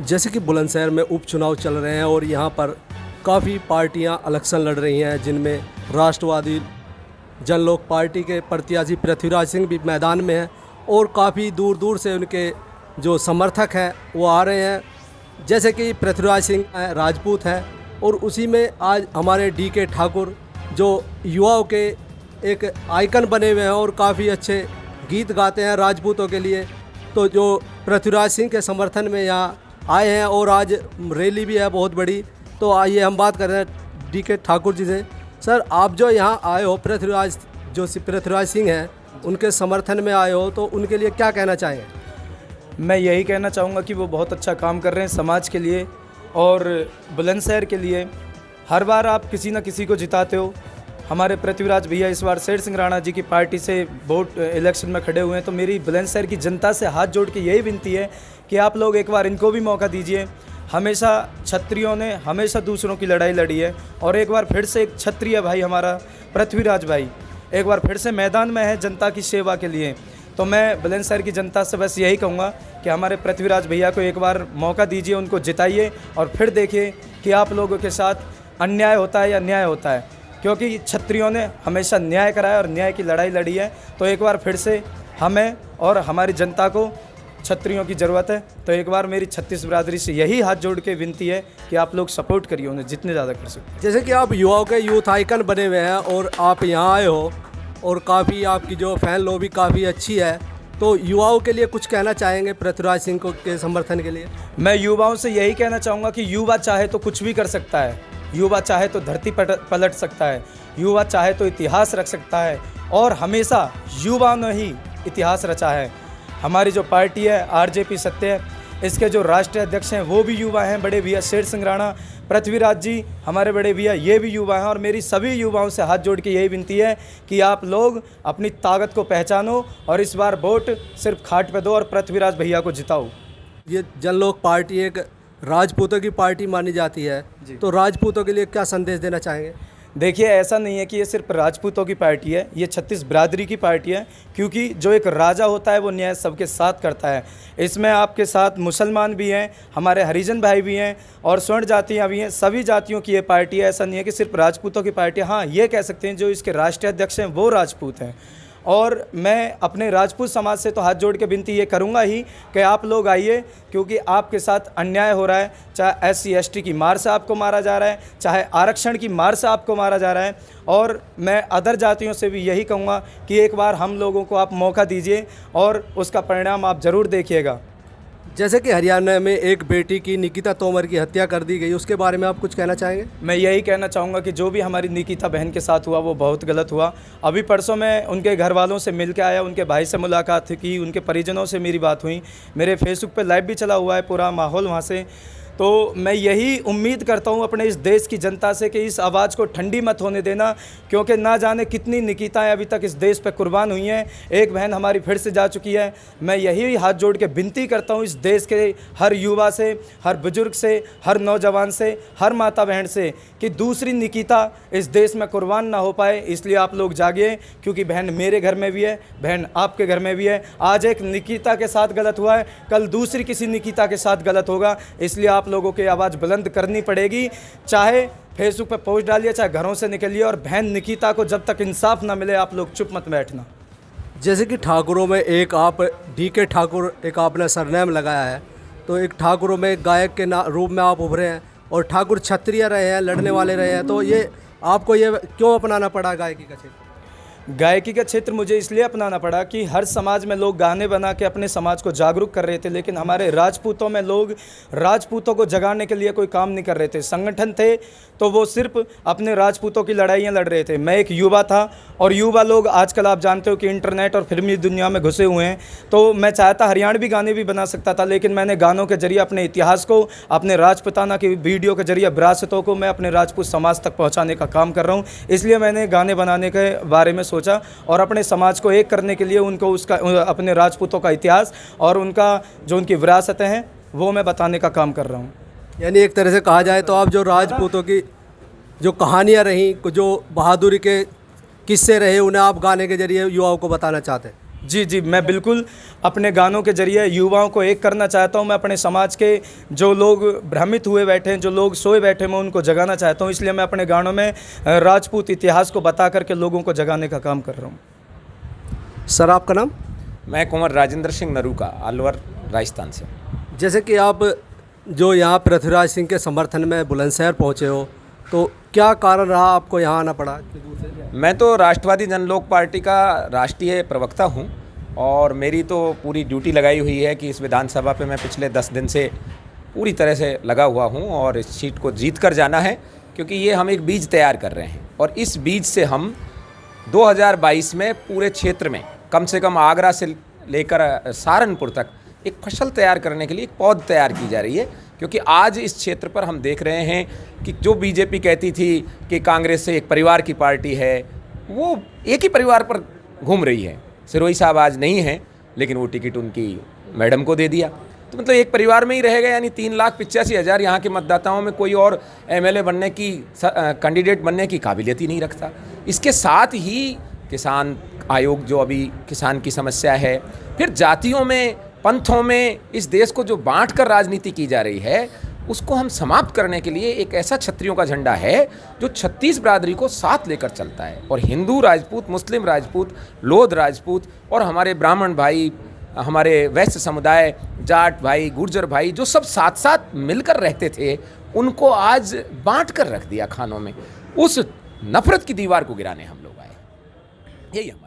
जैसे कि बुलंदशहर में उपचुनाव चल रहे हैं और यहाँ पर काफ़ी पार्टियाँ इलेक्शन लड़ रही हैं, जिनमें राष्ट्रवादी जनलोक पार्टी के प्रत्याशी पृथ्वीराज सिंह भी मैदान में हैं और काफ़ी दूर दूर से उनके जो समर्थक हैं वो आ रहे हैं। जैसे कि पृथ्वीराज सिंह राजपूत हैं और उसी में आज हमारे DK ठाकुर जो युवाओं के एक आइकन बने हुए हैं और काफ़ी अच्छे गीत गाते हैं राजपूतों के लिए, तो जो पृथ्वीराज सिंह के समर्थन में यहाँ आए हैं और आज रैली भी है बहुत बड़ी। तो आइए हम बात कर रहे हैं DK ठाकुर जी से। सर, आप जो यहाँ आए हो पृथ्वीराज सिंह हैं उनके समर्थन में आए हो, तो उनके लिए क्या कहना चाहेंगे? मैं यही कहना चाहूँगा कि वो बहुत अच्छा काम कर रहे हैं समाज के लिए और बुलंदशहर के लिए। हर बार आप किसी न किसी को जिताते हो। हमारे पृथ्वीराज भैया इस बार शेर सिंह राणा जी की पार्टी से वोट इलेक्शन में खड़े हुए हैं, तो मेरी बुलंदशहर की जनता से हाथ जोड़ के यही विनती है कि आप लोग एक बार इनको भी मौका दीजिए। हमेशा क्षत्रियों ने हमेशा दूसरों की लड़ाई लड़ी है और एक बार फिर से एक क्षत्रिय भाई हमारा पृथ्वीराज भाई एक बार फिर से मैदान में है जनता की सेवा के लिए। तो मैं बुलंदशहर की जनता से बस यही कहूँगा कि हमारे पृथ्वीराज भैया को एक बार मौका दीजिए, उनको जिताइए और फिर देखिए कि आप लोगों के साथ अन्याय होता है या न्याय होता है, क्योंकि क्षत्रियों ने हमेशा न्याय कराया और न्याय की लड़ाई लड़ी है। तो एक बार फिर से हमें और हमारी जनता को क्षत्रियों की ज़रूरत है। तो एक बार मेरी 36 बिरादरी से यही हाथ जोड़ के विनती है कि आप लोग सपोर्ट करिए उन्हें जितने ज़्यादा कर सकते। जैसे कि आप युवाओं के यूथ आइकन बने हुए हैं और आप यहाँ आए हो और काफ़ी आपकी जो फैन लॉबी काफ़ी अच्छी है, तो युवाओं के लिए कुछ कहना चाहेंगे पृथ्वीराज सिंह को के समर्थन के लिए? मैं युवाओं से यही कहना चाहूँगा कि युवा चाहे तो कुछ भी कर सकता है, युवा चाहे तो धरती पलट सकता है, युवा चाहे तो इतिहास रख सकता है और हमेशा युवा ने ही इतिहास रचा है। हमारी जो पार्टी है RJP सत्य, इसके जो राष्ट्रीय अध्यक्ष हैं वो भी युवा हैं, बड़े भैया शेर सिंह राणा, पृथ्वीराज जी हमारे बड़े भैया ये भी युवा हैं। और मेरी सभी युवाओं से हाथ जोड़ के यही विनती है कि आप लोग अपनी ताकत को पहचानो और इस बार वोट सिर्फ खाट पे दो और पृथ्वीराज भैया को जिताओ। ये जनलोक पार्टी एक राजपूतों की पार्टी मानी जाती है, तो राजपूतों के लिए क्या संदेश देना चाहेंगे? देखिए, ऐसा नहीं है कि ये सिर्फ राजपूतों की पार्टी है, ये 36 बिरादरी की पार्टी है, क्योंकि जो एक राजा होता है वो न्याय सबके साथ करता है। इसमें आपके साथ मुसलमान भी हैं, हमारे हरिजन भाई भी हैं और स्वर्ण जातियाँ भी हैं, सभी जातियों की ये पार्टी है। ऐसा नहीं है कि सिर्फ राजपूतों की पार्टी है। हाँ, ये कह सकते हैं जो इसके राष्ट्रीय अध्यक्ष हैं वो राजपूत हैं। और मैं अपने राजपूत समाज से तो हाथ जोड़ के विनती ये करूँगा ही कि आप लोग आइए, क्योंकि आपके साथ अन्याय हो रहा है। चाहे SC ST की मार से आपको मारा जा रहा है, चाहे आरक्षण की मार से आपको मारा जा रहा है। और मैं अदर जातियों से भी यही कहूँगा कि एक बार हम लोगों को आप मौका दीजिए और उसका परिणाम आप ज़रूर देखिएगा। जैसे कि हरियाणा में एक बेटी की निकिता तोमर की हत्या कर दी गई, उसके बारे में आप कुछ कहना चाहेंगे? मैं यही कहना चाहूँगा कि जो भी हमारी निकिता बहन के साथ हुआ वो बहुत गलत हुआ। अभी परसों मैं उनके घर वालों से मिल के आया, उनके भाई से मुलाकात की, उनके परिजनों से मेरी बात हुई, मेरे फेसबुक पे लाइव भी चला हुआ है पूरा माहौल वहाँ से। तो मैं यही उम्मीद करता हूँ अपने इस देश की जनता से कि इस आवाज़ को ठंडी मत होने देना, क्योंकि ना जाने कितनी निकिताएं अभी तक इस देश पर कुर्बान हुई हैं। एक बहन हमारी फिर से जा चुकी है। मैं यही हाथ जोड़ के विनती करता हूँ इस देश के हर युवा से, हर बुजुर्ग से, हर नौजवान से, हर माता बहन से कि दूसरी निकिता इस देश में कुर्बान ना हो पाए। इसलिए आप लोग जागिए, क्योंकि बहन मेरे घर में भी है, बहन आपके घर में भी है। आज एक निकिता के साथ गलत हुआ है, कल दूसरी किसी निकिता के साथ गलत होगा। इसलिए आप लोगों की आवाज़ बुलंद करनी पड़ेगी। चाहे फेसबुक पे पोस्ट डालिए, चाहे घरों से निकलिए, और बहन निकिता को जब तक इंसाफ ना मिले आप लोग चुप मत बैठना। जैसे कि ठाकुरों में एक आप DK ठाकुर एक आपने सरनेम लगाया है, तो एक ठाकुरों में एक गायक के रूप में आप उभरे हैं और ठाकुर क्षत्रिय रहे हैं, लड़ने वाले रहे हैं, तो ये आपको ये क्यों अपनाना पड़ा गायकी का क्षेत्र? गायकी का क्षेत्र मुझे इसलिए अपनाना पड़ा कि हर समाज में लोग गाने बना के अपने समाज को जागरूक कर रहे थे, लेकिन हमारे राजपूतों में लोग राजपूतों को जगाने के लिए कोई काम नहीं कर रहे थे। संगठन थे तो वो सिर्फ अपने राजपूतों की लड़ाइयाँ लड़ रहे थे। मैं एक युवा था और युवा लोग आजकल आप जानते हो कि इंटरनेट और फिल्मी दुनिया में घुसे हुए हैं। तो मैं चाहता हरियाणवी गाने भी बना सकता था, लेकिन मैंने गानों के जरिए अपने इतिहास को, अपने राजपूताना की वीडियो के जरिए विरासतों को मैं अपने राजपूत समाज तक पहुँचाने का काम कर रहा हूँ। इसलिए मैंने गाने बनाने के बारे में सोचा और अपने समाज को एक करने के लिए उनको उसका अपने राजपूतों का इतिहास और उनका जो उनकी विरासतें हैं वो मैं बताने का काम कर रहा हूँ। यानी एक तरह से कहा जाए तो आप जो राजपूतों की जो कहानियाँ रहीं, जो बहादुरी के किस्से रहे, उन्हें आप गाने के जरिए युवाओं को बताना चाहते हैं। जी जी, मैं बिल्कुल अपने गानों के जरिए युवाओं को एक करना चाहता हूँ। मैं अपने समाज के जो लोग भ्रमित हुए बैठे हैं, जो लोग सोए बैठे हैं, मैं उनको जगाना चाहता हूँ। इसलिए मैं अपने गानों में राजपूत इतिहास को बता करके लोगों को जगाने का काम कर रहा हूँ। सर आपका नाम? मैं कुंवर राजेंद्र सिंह नरूका, अलवर, राजस्थान से। जैसे कि आप जो यहाँ पृथ्वीराज सिंह के समर्थन में बुलंदशहर पहुँचे हो, तो क्या कारण रहा आपको यहाँ आना पड़ा? मैं तो राष्ट्रवादी जनलोक पार्टी का राष्ट्रीय प्रवक्ता हूँ और मेरी तो पूरी ड्यूटी लगाई हुई है कि इस विधानसभा पे मैं पिछले 10 दिन से पूरी तरह से लगा हुआ हूँ और इस सीट को जीत कर जाना है, क्योंकि ये हम एक बीज तैयार कर रहे हैं और इस बीज से हम 2022 में पूरे क्षेत्र में कम से कम आगरा से लेकर सहारनपुर तक एक फसल तैयार करने के लिए एक पौध तैयार की जा रही है। क्योंकि आज इस क्षेत्र पर हम देख रहे हैं कि जो बीजेपी कहती थी कि कांग्रेस से एक परिवार की पार्टी है, वो एक ही परिवार पर घूम रही है। सिरोही साहब आज नहीं हैं, लेकिन वो टिकट उनकी मैडम को दे दिया, तो मतलब एक परिवार में ही रहेगा। यानी 3,85,000 यहाँ के मतदाताओं में कोई और एमएलए बनने की, कैंडिडेट बनने की काबिलियत ही नहीं रखता। इसके साथ ही किसान आयोग, जो अभी किसान की समस्या है, फिर जातियों में, पंथों में इस देश को जो बांट कर राजनीति की जा रही है, उसको हम समाप्त करने के लिए एक ऐसा क्षत्रियों का झंडा है जो 36 बिरादरी को साथ लेकर चलता है। और हिंदू राजपूत, मुस्लिम राजपूत, लोध राजपूत और हमारे ब्राह्मण भाई, हमारे वैश्य समुदाय, जाट भाई, गुर्जर भाई, जो सब साथ साथ मिलकर रहते थे, उनको आज बांट कर रख दिया खानों में। उस नफरत की दीवार को गिराने हम लोग आए। यही हम